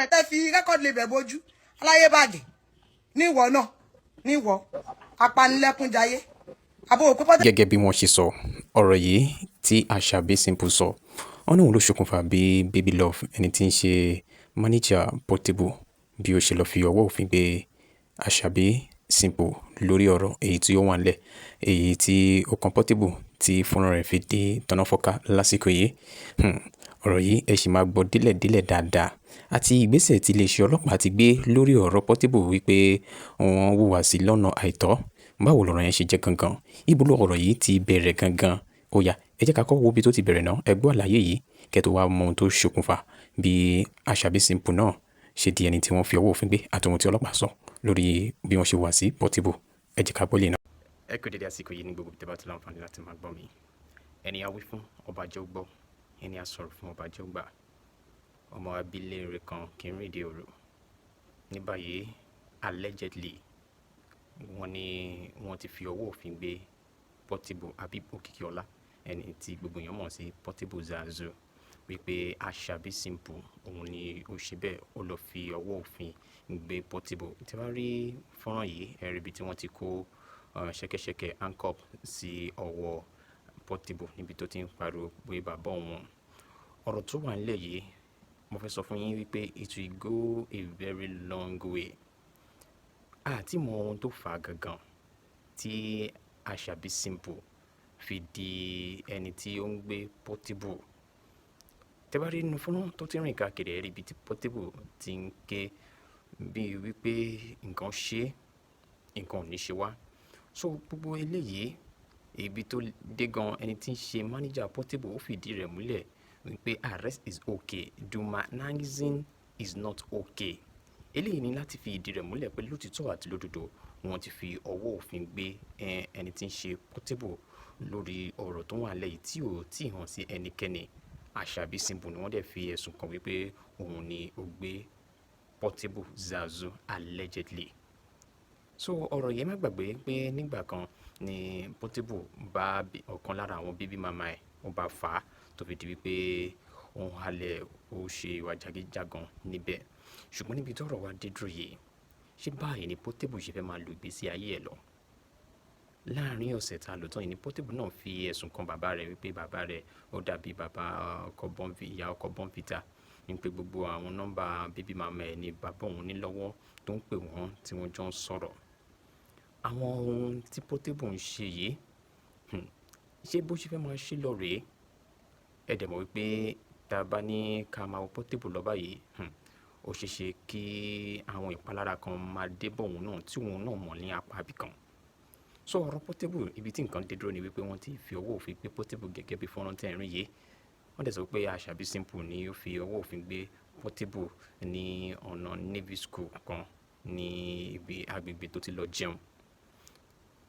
ẹ tẹ́ fi record label bójú aláyé bàjẹ́ níwọ náà níwọ apanilẹ́kúnjayé abo òkú pọ́tẹ́. Gẹ́gẹ́ bí wọ́n ṣe sọ ọ̀rọ̀ yìí tí Asabi Simple sọ wọn náà ló ṣokùnfà bí Baby Love ẹni tí ń ṣe manager Portable bí ó ṣe lọ fi ọwọ́ òfin gbé Asabi Simple lórí ọ̀rọ̀ èyí tí ó wà nílẹ̀ èyí tí ó kan Portable tí fúnra rẹ̀ fi dé tọ́nàfọ́ká lásìkò yìí. Ọ̀rọ̀ yìí ẹ sì máa gbọ́ délẹ̀délẹ̀ dáadáa àti ìgbésẹ̀ tí iléeṣẹ́ ọlọ́pàá ti gbé lórí ọ̀rọ̀ Portable wípé wọ́n hùwà sí lọ́nà àìtọ́. Báwo lọ̀rọ̀ yẹn ṣe jẹ́ gangan? Ibo lọ̀rọ̀ yìí ti bẹ̀rẹ̀ gangan? Ó yá ẹ jẹ́ ká kọ́kọ́ wo ibi tó ti bẹ̀rẹ̀ náà. Ẹ gbọ́ àlàyé yìí kẹ́ tó wá mọ ohun tó ṣokùnfà bí Asabi Simple náà ṣe di ẹni tí wọ́n fi ọwọ́ òfin gbé àti ohun tí ọlọ́pàá sọ lórí bí wọ́n ṣe wà sí Portable. Ẹ jẹ́ ká gbọ́ lè náà. Ẹ kú dédé àsìkò yìí ní gbogbo tẹ́ bá ti láǹfààní láti máa gbọ́ mi. Ẹni a wí fún ọba jẹ́ ó gbọ́, ẹni a sọ̀rọ̀ fún ọba jẹ́ ó gbà. Ọmọ abilérè kan kì í rìn dé òru. Ní báyìí allegedly wọ́n ní wọ́n ti fi ọwọ́ òfin gbé Portable Habib Okikiola ẹni tí gbogbo èèyàn mọ̀ sí Portable Zazu wípé Asabi Simple òun ni ó ṣe bẹ́ẹ̀ ó lọ fi ọwọ́ òfin gbé Portable. Tí wọ́n rí fọ́nrán yìí ẹ rí ibi tí wọ́n ti kó ṣẹ̀kẹ̀ṣẹ̀kẹ̀ handcuff sí ọwọ́ Portable níbi tó ti ń pariwo pé bàbá òun. Ọ̀rọ̀ tó wà nílẹ̀ yìí mo fẹ́ sọ fún yín wípé it will go a very long way. Àti mọ ohun tó fà á gangan tí Asabi Simple fi di ẹni tí ó ń gbé Portable. Tẹ́ bá rí inú fọ́nrán tó ti rìn káàkiri ẹ rí ibi tí Portable ti ń ké bíi wípé nǹkan ṣe nǹkan ò ní ṣe wá. So gbogbo eléyìí ibi tó dé gan ẹni tí ń ṣe manager Portable ó fìdí rẹ̀ múlẹ̀ wípé arrest is okay, dehumanizing is not okay. Eléyìí ní láti fi ìdí rẹ̀ múlẹ̀ pé lótìtọ́ àti lódodo wọ́n ti fi ọwọ́ òfin gbé ẹni tí ń ṣe Portable lórí ọ̀rọ̀ tó wà lẹ́yìn tí ò tí hàn sí ẹnikẹ́ni. Asabi Simple ni wọ́n dẹ̀ fi ẹ̀sùn kàn wípé òun ni ó gbé Portable Zazu allegedly. So ọ̀rọ̀ yẹn má gbàgbé pé nígbà kan ni Portable bá ọ̀kan lára àwọn baby mama ẹ̀ ó bá fà á tó fi di wípé òun halẹ̀ ó ṣe ìwà jàgídíjàgan níbẹ̀. Ṣùgbọ́n níbi tí ọ̀rọ̀ wa dé dúró yìí ṣé báyìí ni Portable ṣe fẹ́ máa lo ìgbésí ayé ẹ̀ lọ? Láàárín ọ̀sẹ̀ tá a lò tán yìí ni Portable náà fi ẹ̀sùn kan bàbá rẹ̀ wípé bàbá rẹ̀ ó dàbí bàbá ìyá ọkọ Bonfita wípé gbogbo àwọn nọ́mbà baby mama ẹ̀ ni bàbá òun ní lọ́wọ́ tó ń pè wọ́n tí wọ́n jọ ń sọ̀rọ̀. Àwọn ohun tí Portable ń ṣe yìí ṣé bó ṣe fẹ́ máa ṣe lọ rèé? Ẹ dẹ̀ mọ̀ wípé tá a bá ní ká máa wo Portable lọ báyìí ó ṣeé ṣe kí àwọn ìpalára kan máa dé bọ̀ òun náà tí òun náà mọ̀ ní apá ibì kan. So ọ̀rọ̀ Portable ibi tí nǹkan dé dúró ni wípé wọ́n ti fi ọwọ́ òfin gbé Portable gẹ́gẹ́ bí fọ́nrán tẹ́ ń rí yìí. Wọ́n dẹ̀ sọ pé Asabi Simple ni ó fi ọwọ́ òfin gbé Portable ní ọ̀nà Navy School kan ní ibi agbègbè tó ti lọ jẹun.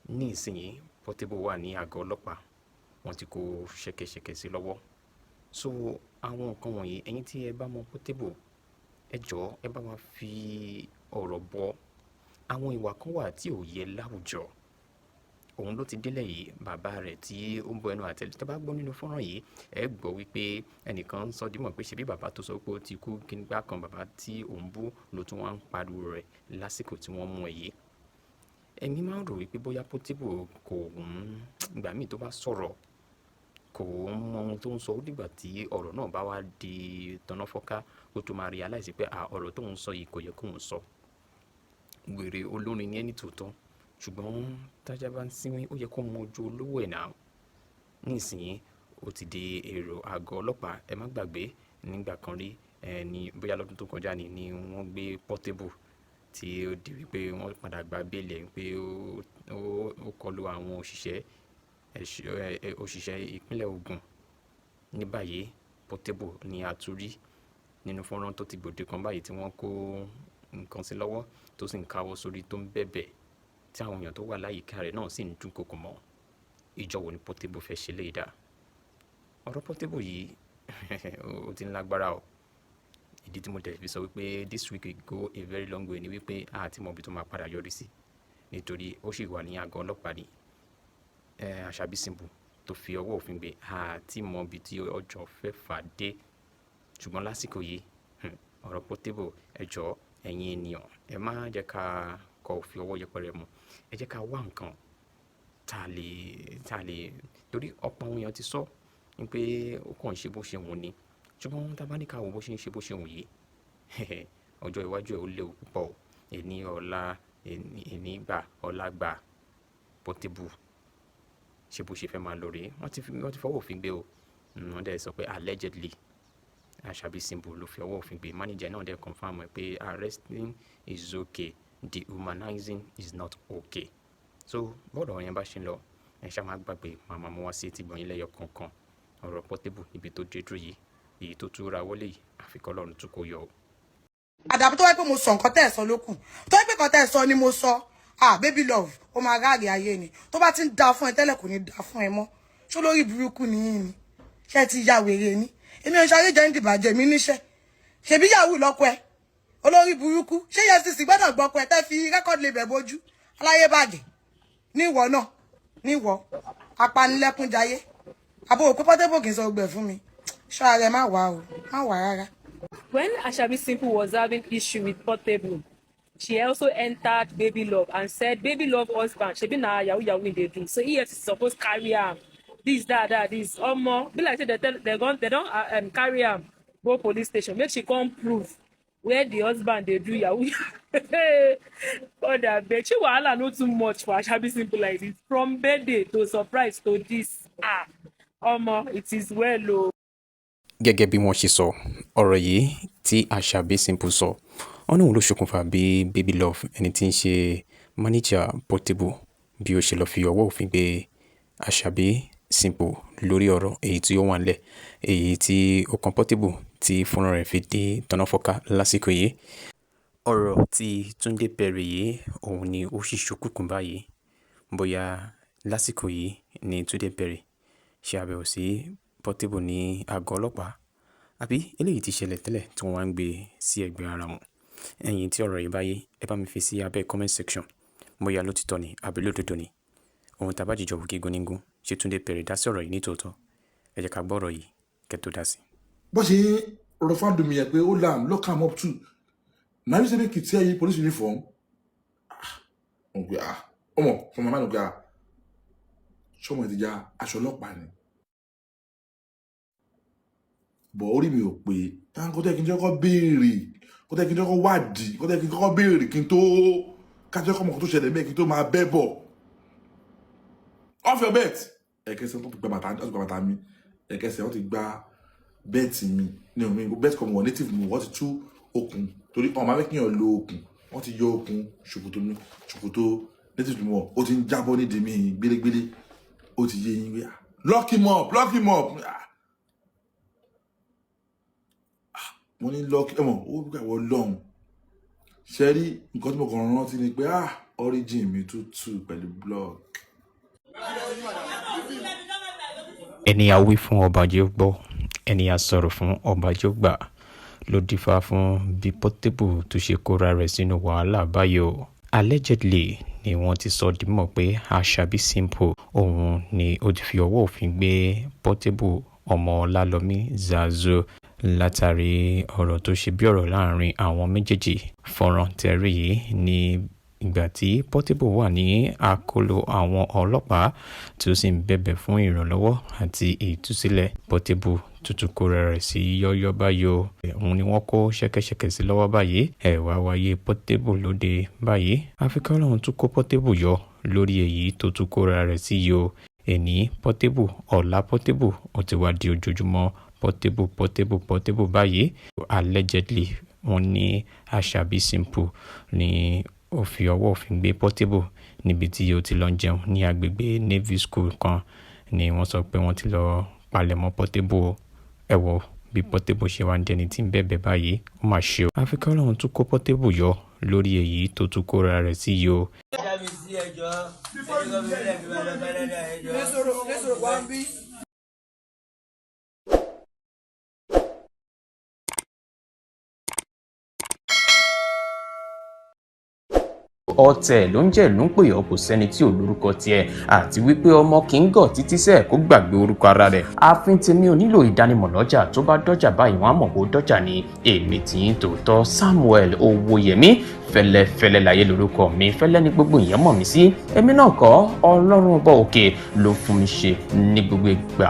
Ní ìsinyìí Portable wà ní àgọ́ ọlọ́pàá wọ́n ti kó ṣẹ̀kẹ̀ṣẹ̀kẹ̀ sí lọ́wọ́. So àwọn nǹkan wọ̀nyí ẹ̀yin tí ẹ bá mọ Portable ẹ jọ̀ọ́ ẹ bá wa fi ọ̀rọ̀ bọ àwọn ìwà kan wà tí ò yẹ láwùjọ. Òun ló ti délẹ̀ yìí bàbá rẹ̀ tí ó ń bọ ẹnu àtẹ́lù tó bá gbọ́ nínú fọ́nrán yìí ẹ gbọ́ wípé ẹnìkan ń sọ dímọ̀ pé ṣebí bàbá tó sọ pé ó ti kú kí nígbà kan bàbá tí òun bú ló tún wá ń pariwo rẹ̀ lásìkò tí wọ́n mú ẹ yìí. Èmi máa ń rò wípé bóyá Portable kò ìgbà míì tó bá sọ̀rọ̀ kò mọ ohun tó ń sọ ó dìgbà tí ọ̀rọ̀ náà bá wá di tọ́nàfọ́ká ó tó máa realize pé ọ̀rọ̀ tó ń sọ yìí kò yẹ kó ń sọ. Wèrè olórin ní ẹni tòótọ́ ṣùgbọ́n tájá bá ń sínwín ó yẹ kó mọ ojú olówó ẹ̀ náà. Nísìnyí ó ti di èrò àgọ́ ọlọ́pàá. Ẹ má gbàgbé nígbà kan rí ní bóyá lọ́dún tó kọjá ni wọ́n gbé Portable tí ó di wípé wọ́n padà gba béèlì ẹ̀ pé ó kọlu àwọn òṣìṣẹ́ ìpínlẹ̀ Ògùn. Ní báyìí Portable ni a tún rí nínú fọ́nrán tó ti gbòde kan báyìí tí wọ́n kó nǹkan sí lọ́wọ́ tó sì ń káwọ́ sórí tó ń bẹ̀bẹ̀ tí àwọn èèyàn tó wà láyìíká rẹ̀ náà sì ń dúnkokò mọ́. Ìjọ wo ni Portable fẹ́ ṣe léyìí dá? Ọ̀rọ̀ Portable yìí ó ti ń lágbára o. Ìdí tí mo tẹ̀ fi sọ wípé this week will go a very long way ni wípé àti mọ̀ bí tó máa padà yọrí sí nítorí ó sì wà ní àgọ́ ọlọ́pàá ní Asabi Simple tó fi ọwọ́ òfin gbé àti mọ̀ bí tí ọjọ́ fẹ́ fà dé. Ṣùgbọ́n lásìkò yìí ọ̀rọ̀ Portable ẹ jọ̀ọ́ ẹ̀yin ènìyàn ẹ má jẹ́ ká kọ fi ọwọ́ yẹpẹrẹ mú, ẹ jẹ́ ká wá nǹkan tá a lè torí ọ̀pọ̀ àwọn èèyàn ti sọ pé ó kàn ń ṣe bó ṣe wù ní ṣùgbọ́n tá a bá ní ká wo bó ṣe ń ṣe bó ṣe wù yìí ọjọ́ iwájú ẹ̀ ó léwu púpọ̀ o. Èní ọ̀la èní gbà ọ̀la gbà Portable ṣe bó ṣe fẹ́ máa lọ rèé wọ́n ti fọwọ́ òfin gbé o. Wọ́n dẹ̀ sọ pé allegedly Ashabi Simple ló fi ọwọ́ òfin gbé. Manager náà dẹ̀ confirm ẹ pé arresting is okay, dehumanizing is not okay. So bọ́ọ̀dọ̀ yẹn bá ṣe ń lọ ẹ ṣá máa gbàgbé màmá mo wá sí ti gbọ̀nyìn lẹ́yọ kọ̀ọ̀kan ọ̀rọ̀ Portable níbi tó dé dúró yìí èyí tó tún ra wọlé yìí àfikọ́ lọ́run tún kó yọ o. Àdàbí tó wáyé pé mo sọ nǹkan tẹ́ ẹ̀ sọ lókùn tó wáyé pé nǹkan tẹ́ ẹ̀ sọ ni mo sọ baby love ó máa ráàlì ayé ni tó bá ti ń da fún ẹ tẹ́lẹ̀ kò ní da fún ẹ mọ́ ṣó lórí burúkú nìyí ni ṣé ti ya wèrè ni èmi ò ṣayé jẹ́ ń dìbàjẹ́ mi níṣẹ́ ṣèbí yahoo lọ́kọ ẹ olórí burúkú ṣé EFCC gbọ́dọ̀ gbọ́kọ ẹ tẹ́ fi rẹ́kọ̀dì lè bẹ̀ bójú aláyé bàjẹ́ níwọ̀ náà níwọ̀ apanilẹ́kúnjayé àbò òpé Portable kì í sọ gbẹ̀ fún mi ṣọ́ ara ẹ má wà o má wà rárá. When Ashabi Simple was having issue with Portable, she also entered Baby Love and said, Baby Love husband, shebi na yahoo yahoo they do. So EFCC supposed carry am. This, that, this. Omo, be like say they don't carry am go police station. Make she come prove where the husband they do yahoo. God abeg, she wahala no too much for Ashabi Simple like this. From birthday to surprise to this. Omo, it is well o. Gẹ́gẹ́ bí wọ́n ṣe sọ ọ̀rọ̀ yìí tí Ashabi Simple sọ ọ̀nà òun ló ṣokùnfà bí Baby Love ẹni tí ń ṣe manager Portable bí ó ṣe lọ fi ọwọ́ òfin gbé Ashabi Simple lórí ọ̀rọ̀ èyí tí ó wà nílẹ̀ èyí tí ó kan Portable tí fúnra rẹ̀ fi dé tọ́nàfọ́ká lásìkò yìí. Ọ̀rọ̀ tí Túndé Perry yìí òun ni ó sì ṣókùnkùn báyìí bóyá lásìkò yìí ni Túndé Perry ṣe àbẹ̀wò sí Portable ní àgọ́ ọlọ́pàá àbí eléyìí ti ṣẹlẹ̀ tẹ́lẹ̀ tí wọ́n wá ń gbé sí ẹgbẹ́ ara wọn. Ẹ̀yin tí ọ̀rọ̀ yìí bá yé ẹ bá mi fi sí abẹ́ comment section bóyá lótìtọ́ ni àbí lódodo ni ohun tá a bá jìjọ wò gígùn nígún ṣé Túndé Perry dá sí ọ̀rọ̀ yìí nítòótọ́ ẹ jẹ́ ká gbọ́ ọ̀rọ̀ yìí kẹ́ tó dá sí. bó ṣe rọ fáńdùmí yẹn pé ó làm lock am up too na you say make you tear your police uniform ọmọ fún mama nù gbé ṣọmọ ìdíjà aṣọ ọlọ́pàá ni bọ̀ orí mi ò pé kó tẹ́ kí n jẹ́ kọ́ béèrè kó tẹ́ kí n jẹ́ kọ́ wádìí kó tẹ́ kí n kọ́ béèrè kí n tó kájọ́ kọ́ mọ̀ kó tó ṣẹlẹ̀ mẹ́ kí n tó máa bẹ́ bọ̀ off your bet ẹ̀kẹsẹ̀ wọ́n ti gba bàtà mi ẹ̀kẹsẹ̀ wọ́n ti gba bẹ́ẹ̀tì mi ní omi bẹ́ẹ̀tì kan wọ̀ native mi wọ́n ti tú okùn torí ọmọ abẹ́kíyàn lo okùn wọ́n ti yọ okùn ṣòkòtò native mi wọ̀ ó ti ń jábọ́ nídìí mi gbélégbélé ó ti yé yín wí lock him up mo ní lọ́ọ̀kì ẹ̀mọ̀ ó gbà wọ́n lọ́hùn ṣe rí nǹkan tí mo kàn rántí ni pé origin mi tútù pẹ̀lú blog. ẹni a wí fún ọba jẹ́ gbọ́ ẹni a sọ̀rọ̀ fún ọba jẹ́ gbà ló dífá fún bí Portable tó ṣe kóra rẹ̀ sínú wàhálà báyìí o. Allegedly ni wọ́n ti sọ dímọ̀ pé Ashabi Simple òun ni ó ti fi ọwọ́ òfin gbé Portable ọmọ Ọlálọ́mí Zazo látàrí ọ̀rọ̀ tó ṣe bí ọ̀rọ̀ láàrin àwọn méjèèjì. Fọ́nrán tẹ́rí yìí ní ìgbà tí Portable wà ní àkóló àwọn ọlọ́pàá tí ó sì ń bẹ̀bẹ̀ fún ìrànlọ́wọ́ àti ìtúsílẹ̀. Portable tuntun kóra rẹ̀ sí yọ́yọ́ báyìí òun ni wọ́n kó ṣẹ́kẹ́ṣẹkẹ̀ sí lọ́wọ́ báyìí ẹ̀wà wáyé Portable lóde báyìí àfikún ọlọ́run tún kó Portable yọ lórí èyí tó tún kóra rẹ̀ sí yìí o. Èní Portable ọ̀la Portable ó ti wá di ojoojúmọ́ Portable báyìí. Allegedly wọ́n ní Ashabi Simple ni ó fi ọwọ́ òfin gbé Portable níbi tí ó ti lọ jẹun ní agbègbè Navy School kan ni wọ́n sọ pé wọ́n ti lọ palẹ̀mọ́ Portable ẹ̀wọ̀ bí Portable ṣe wá ń dẹni tí ń bẹ̀bẹ̀ báyìí ó mà ṣe o. àfikún ọlọ́run tún kó Portable yọ lórí èyí tó tún kóra rẹ̀ sí yìí o. ọ̀tẹ̀ ló ń jẹ́ ìlú ń pè ọ́ kò sẹ́ni tí ò lórúkọ tiẹ̀ àti wípé ọmọ kì í gọ̀ títí sẹ́ẹ̀ kó gbàgbé orúkọ ara rẹ̀. àfin tèmi ò nílò ìdánimọ̀ lọ́jà tó bá dọ́jà báyìí wọ́n á mọ̀ bó dọ́jà ni. èmi tí ń tòótọ́ Samuel Owóyẹmí fẹ́lẹ́fẹ́lẹ́ láyé lórúkọ mi, fẹ́lẹ́ ní gbogbo èèyàn mọ̀ mí sí. èmi náà kọ́, Ọlọ́run ọba òkè ló fún mi ṣe ní gbogbo ìgbà.